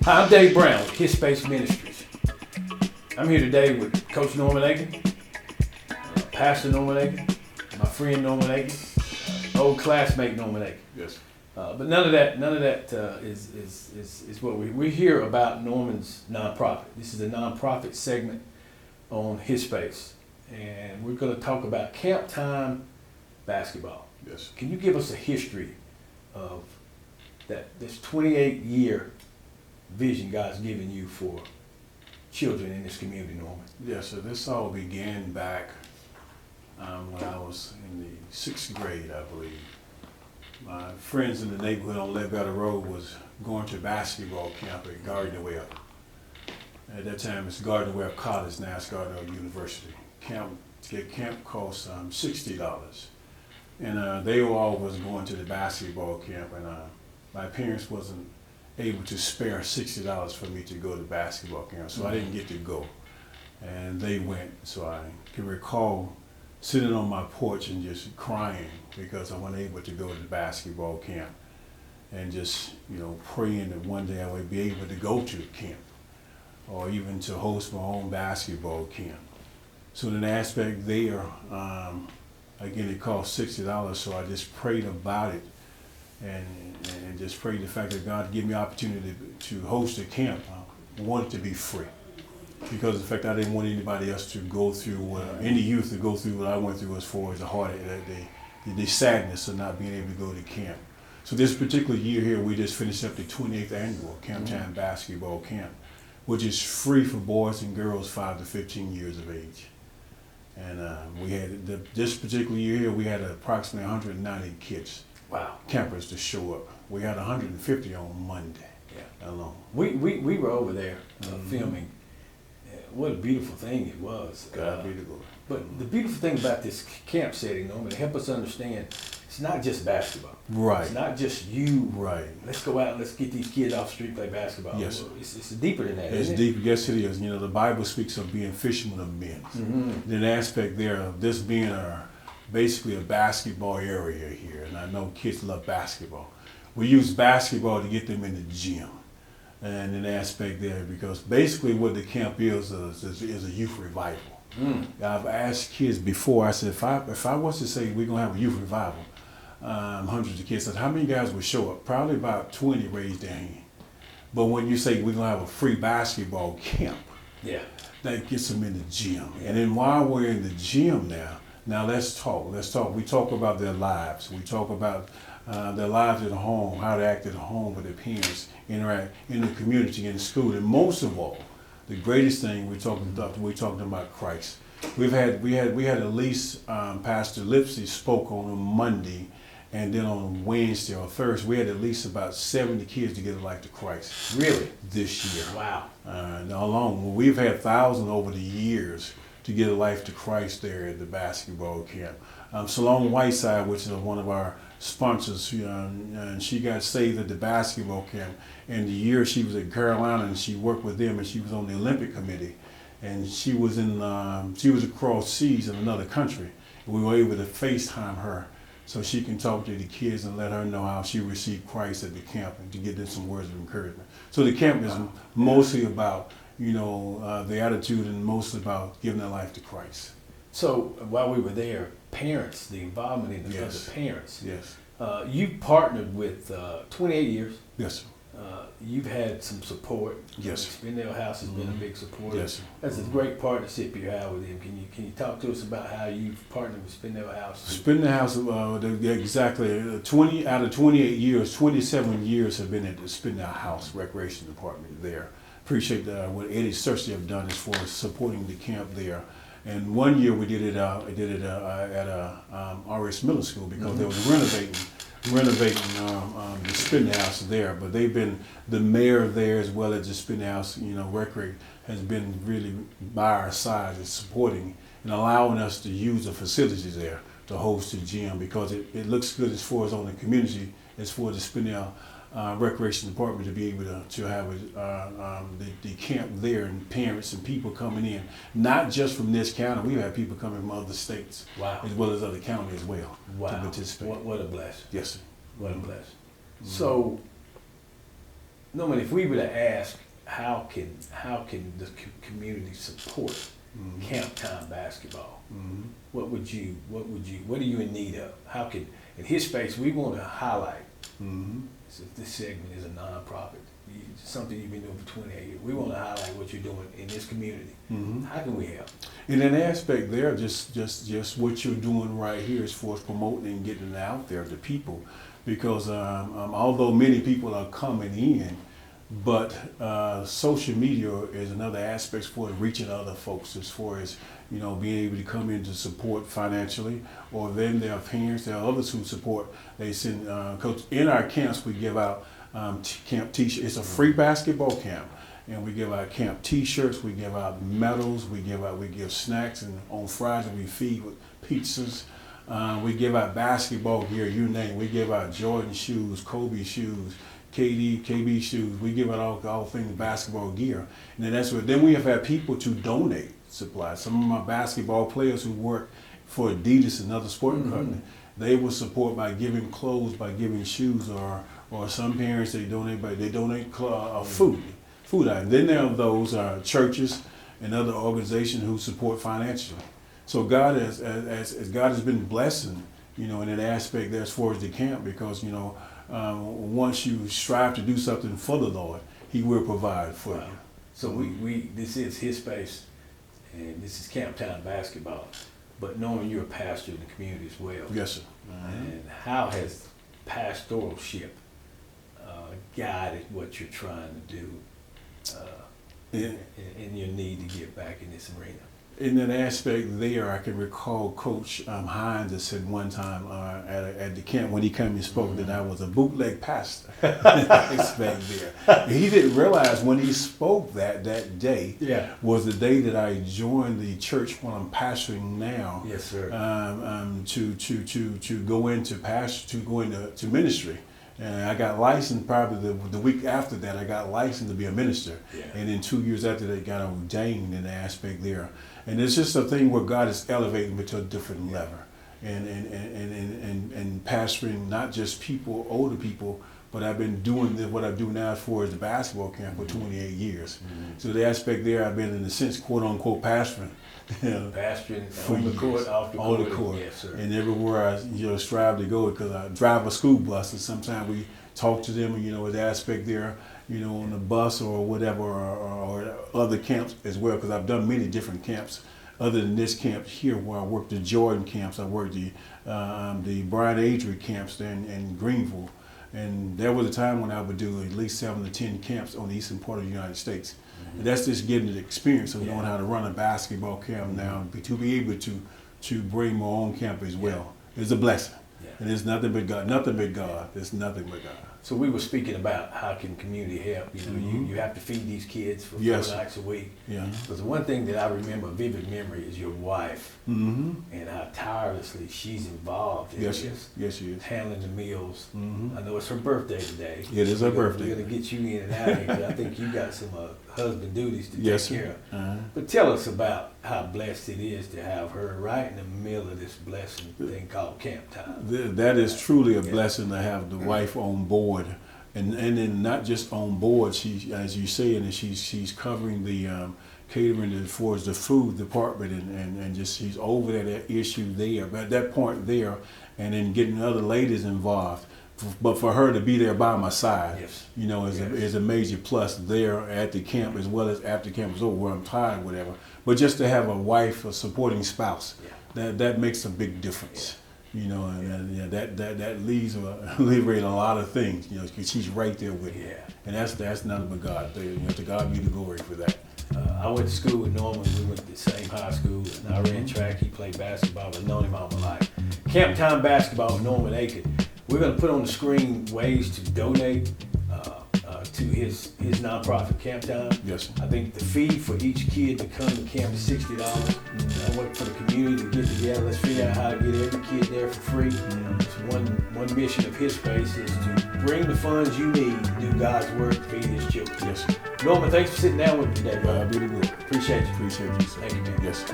Hi, I'm Dave Brown with HisSpace Ministries. I'm here today with Coach Norman Aiken, Pastor Norman Aiken, my friend Norman Aiken, old classmate Norman Aiken. Yes. But none of that is what we hear about Norman's nonprofit. This is a nonprofit segment on HisSpace, and we're going to talk about camp time basketball. Yes. Can you give us a history of this 28-year vision God's given you for children in this community, Norman? Yes. So this all began back when I was in the 6th grade, I believe. My friends in the neighborhood on Ledbetter Road was going to basketball camp at Gardner Webb. At that time, it's Gardner Webb College. Now it's Gardner Webb University. Camp cost $60, and they all was going to the basketball camp, and my parents wasn't able to spare $60 for me to go to basketball camp, so I didn't get to go. And they went, so I can recall sitting on my porch and just crying because I wasn't able to go to the basketball camp, and just praying that one day I would be able to go to camp or even to host my own basketball camp. So in an aspect there, again, it cost $60, so I just prayed about it and just prayed the fact that God give me opportunity to host a camp. I want it to be free, because of the fact I didn't want anybody else to go through, any youth to go through what I went through as far as the heartache, the sadness of not being able to go to camp. So this particular year here, we just finished up the 28th annual Camp Time Basketball Camp, which is free for boys and girls 5 to 15 years of age. And we had this particular year here, we had approximately 190 kids, campers to show up. We had 150 on Monday alone. We were over there filming. What a beautiful thing it was. God be the glory. But the beautiful thing about this camp setting, Norman, to help us understand, it's not just basketball. Right. It's not just you. Right. Let's go out and let's get these kids off the street and play basketball. Yes. It's deeper than that. It's isn't deep. Yes, it is. The Bible speaks of being fishermen of men. Mm-hmm. There's an aspect there of this being basically a basketball area here, and I know kids love basketball. We use basketball to get them in the gym, and an aspect there, because basically what the camp is a youth revival. I've asked kids before. I said, if I was to say we're gonna have a youth revival, hundreds of kids said, how many guys would show up? Probably about 20 raised their hand. But when you say we're gonna have a free basketball camp, that gets them in the gym. And then while we're in the gym now let's talk. We talk about their lives. We talk about their lives at home, how they act at home with their parents, interact in the community, in the school, and most of all, the greatest thing we're talking about Christ. We had at least Pastor Lipsy spoke on a Monday, and then on Wednesday or Thursday we had at least about 70 kids to give a life to Christ. Really? This year. Wow. We've had thousands over the years to give a life to Christ there at the basketball camp. Salome Whiteside, which is one of our sponsors, and she got saved at the basketball camp. And the year she was at Carolina, and she worked with them, and she was on the Olympic committee, and she was across seas in another country. And we were able to FaceTime her so she can talk to the kids and let her know how she received Christ at the camp, and to give them some words of encouragement. So the camp is mostly about the attitude, and mostly about giving their life to Christ. So while we were there, parents, the involvement in the parents. Yes. You've partnered with 28 years. Yes, sir. You've had some support. Yes. Spindale House has been a big supporter. Yes, sir. That's a great partnership you have with them. Can you talk to us about how you've partnered with Spindale House? Spindale House, exactly 20 out of 28 years, 27 years have been at the Spindale House Recreation Department there. Appreciate what Eddie Searcy have done as far as supporting the camp there. And one year we did it at RS Middle School, because they was renovating the Spindale House there. But they've been, the mayor there as well as the Spindale House, Recreate has been really by our side and supporting and allowing us to use the facilities there to host the gym, because it looks good as far as on the community, as far as the Spindale Recreation Department to be able to have the camp there, and parents and people coming in, not just from this county. We've had people coming from other states, as well as other counties as well, to participate. What a blessing. Yes, sir. What a blessing. So Norman, if we were to ask how can the community support camp time basketball, what do you in need of? How can, in HisSpace, we want to highlight, so this segment is a nonprofit, something you've been doing for 28 years. We want to highlight what you're doing in this community. How can we help? In an aspect there, just what you're doing right here as far as promoting and getting it out there to people, because although many people are coming in, but social media is another aspect for reaching other folks as far as, you know, being able to come in to support financially, or then there are parents, there are others who support. They send, coach, in our camps we give out camp t-shirts. It's a free basketball camp, and we give out camp t-shirts, we give out medals, we give snacks, and on Fridays we feed with pizzas. We give out basketball gear, you name it. We give out Jordan shoes, Kobe shoes, KB shoes. We give out all things basketball gear. And then we have had people to donate supplies. Some of my basketball players who work for Adidas and other sporting companies, they will support by giving clothes, by giving shoes, or some parents they donate food items. Then there are those churches and other organizations who support financially. So God has been blessing, you know, in that aspect there as far as the camp, because, you know, once you strive to do something for the Lord, He will provide for you. So this is HisSpace, and this is Camp Time Basketball. But knowing you're a pastor in the community as well. Yes, sir. And how has pastoralship guided what you're trying to do in your need to get back in this arena? In that aspect there, I can recall Coach Hines that said one time at the camp when he came and spoke that I was a bootleg pastor. He didn't realize when he spoke that day was the day that I joined the church when I'm pastoring now. Yes, sir. To go into ministry. And I got licensed probably the week after that. I got licensed to be a minister, and then 2 years after that, got ordained in the aspect there. And it's just a thing where God is elevating me to a different level, and pastoring not just people, older people, but I've been doing what I do now as far as the basketball camp for 28 years. So the aspect there, I've been in a sense, quote unquote, pastoring. You know, pastoring on the court, off the court. Yes, sir. And everywhere I strive to go, because I drive a school bus, and sometimes we talk to them, you know, with the aspect there, you know, on the bus or whatever, or other camps as well, because I've done many different camps other than this camp here where I worked the Jordan camps. I worked the Brian Adrie camps there in Greenville. And there was a time when I would do at least 7 to 10 camps on the eastern part of the United States. And that's just getting the experience of knowing how to run a basketball camp now, to be able to bring my own camp as well. It's a blessing. And it's nothing but God. Nothing but God. It's nothing but God. So we were speaking about how can community help. You know, you have to feed these kids for 4 nights a week. Because one thing that I remember, vivid memory, is your wife and how tirelessly she's involved in this. Yes, she is. Handling the meals. I know it's her birthday today. It is her birthday. We're going to get you in and out of here, because I think you got some husband duties to take care of. But tell us about how blessed it is to have her right in the middle of this blessing thing called Camp Time. That is truly a blessing to have the wife on board, and then not just on board. She, as you say, and she's covering the catering as far as the food department, and just she's over that issue there, but at that point there, and then getting other ladies involved. But for her to be there by my side, you know, is a major plus there at the camp as well as after camp is over, where I'm tired, whatever. But just to have a wife, a supporting spouse, that makes a big difference. You know, and that alleviates a lot of things. You know, because she's right there with you, and that's nothing but God. You know, to God be the glory for that. I went to school with Norman. We went to the same high school, and I ran track. He played basketball. I've known him all my life. Camp Time Basketball with Norman Aiken. We're going to put on the screen ways to donate to his nonprofit Camp Time. Yes. I think the fee for each kid to come to camp is $60. I want for the community to get together. Let's figure out how to get every kid there for free. It's one mission of HisSpace is to bring the funds you need to do God's work to feed His children. Yes. Norman, thanks for sitting down with me today, brother. I really will. Appreciate you. Appreciate you, sir. Thank you, man. Yes.